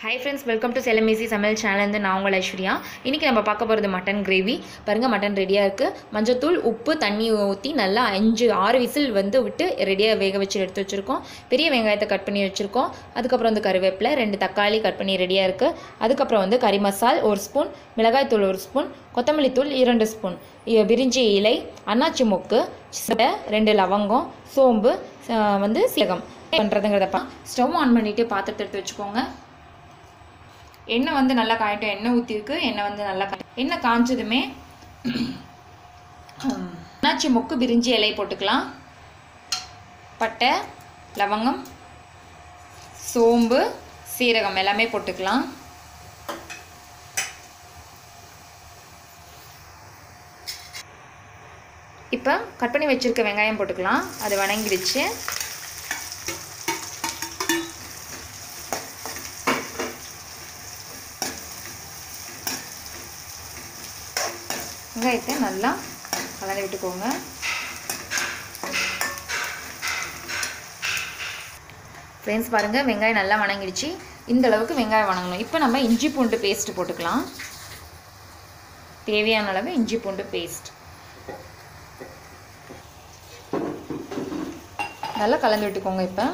Hi friends, welcome to Salem Samayal channel. நான் உங்கள் ஐஸ்வர்யா. இன்னைக்கு நம்ம பார்க்க போறது மட்டன் கிரேவி. பாருங்க மட்டன் ரெடியா இருக்கு. மஞ்சத்தூள், உப்பு, தண்ணி ஊத்தி நல்லா 5-6 விசில் விட்டு ரெடியா வேக வச்சு எடுத்து வச்சிருக்கோம். பெரிய வெங்காயத்தை கட் பண்ணி வச்சிருக்கோம். அதுக்கு அப்புறம் கறிவேப்பிலை, 2 தக்காளி கட் பண்ணி ரெடியா இருக்கு. அதுக்கு அப்புறம் கறி மசால் 1 ஸ்பூன், மிளகாய் தூள் 1 ஸ்பூன், கொத்தமல்லி தூள் 2 ஸ்பூன், பிரிஞ்சி இலை, அன்னாச்சி மொக்கு, 2 லவங்கம், சோம்பு, சீரகம் பண்றதுங்கறதப்ப ஸ்டவ் ஆன் பண்ணிட்டு பாத்திரத்தை எடுத்து வச்சுக்கோங்க. எண்ணெய் நல்லா காயட்டும். எண்ணெய் ஊற்றிருக்கு. எண்ணெய் நல்லா எண்ணெய் காஞ்சதுமே அன்னாச்சி மொக்கு, பிரிஞ்சி இலை போட்டுக்கலாம். பட்டை, லவங்கம், சோம்பு, சீரகம் எல்லாமே போட்டுக்கலாம். இப்போ கட் பண்ணி வச்சிருக்க வெங்காயம் போட்டுக்கலாம். அது வணங்கிடுச்சு. வெங்காயத்தை நல்லா கலந்து விட்டுக்கோங்க. ஃப்ரெண்ட்ஸ் பாருங்கள், வெங்காயம் நல்லா வணங்கிடுச்சு. இந்த அளவுக்கு வெங்காயம் வணங்கணும். இப்போ நம்ம இஞ்சி பூண்டு பேஸ்ட் போட்டுக்கலாம். தேவையான அளவு இஞ்சி பூண்டு பேஸ்ட் நல்லா கலந்து விட்டுக்கோங்க. இப்போ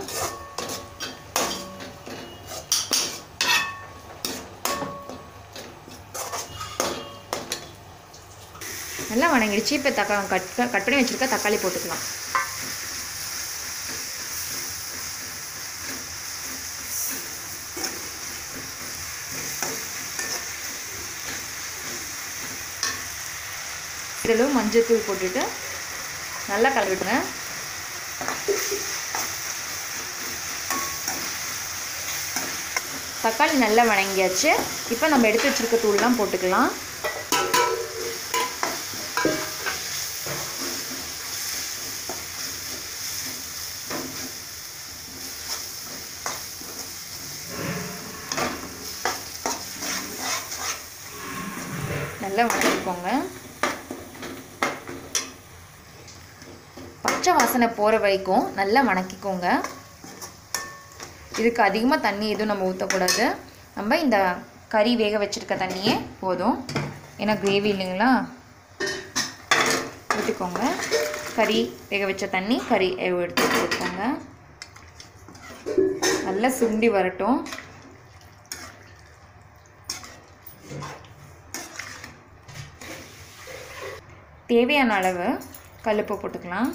நல்லா வணங்கிடுச்சு. இப்போ கட் பண்ணி வச்சுருக்க தக்காளி போட்டுக்கலாம். இதில் மஞ்சள் தூள் போட்டுட்டு நல்லா கலந்துட்டுங்க. தக்காளி நல்லா வணங்கியாச்சு. இப்போ நம்ம எடுத்து வச்சுருக்க தூள்லாம் போட்டுக்கலாம். நல்லா வணக்கிக்கோங்க. பச்சை வாசனை போகிற வரைக்கும் நல்லா வணக்கிக்கோங்க. இதுக்கு அதிகமாக தண்ணி எதுவும் நம்ம ஊற்றக்கூடாது. நம்ம இந்த கறி வேக வச்சுருக்க தண்ணியே போதும். ஏன்னா கிரேவி இல்லைங்களா, ஊற்றிக்கோங்க. கறி வேக வச்ச தண்ணி கறி எடுத்து போட்டுக்கோங்க. நல்லா சுண்டி வரட்டும். தேவையான அளவு கல்லுப்பு போட்டுக்கலாம்.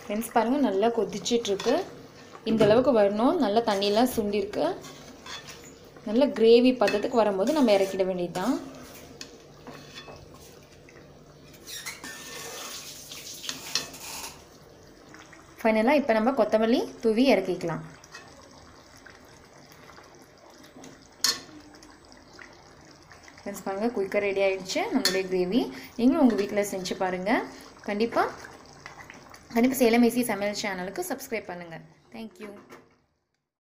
ஃப்ரெண்ட்ஸ் பாருங்கள், நல்லா கொதிச்சிட்ருக்கு. இந்த அளவுக்கு வரணும். நல்லா தண்ணியெலாம் சுண்டிருக்கு. நல்ல கிரேவி பதத்துக்கு வரும்போது நம்ம இறக்கிட வேண்டியதுதான். ஃபைனலாக இப்போ நம்ம கொத்தமல்லி தூவி இறக்கிக்கலாம். ஃப்ரெண்ட்ஸ் பாருங்கள், குயிக்காக ரெடி ஆகிடுச்சு நம்மளுடைய கிரேவி. நீங்களும் உங்கள் வீட்டில் செஞ்சு பாருங்கள். கண்டிப்பாக சேலம் சமையல் சேனலுக்கு சப்ஸ்கிரைப் பண்ணுங்கள். தேங்க்யூ.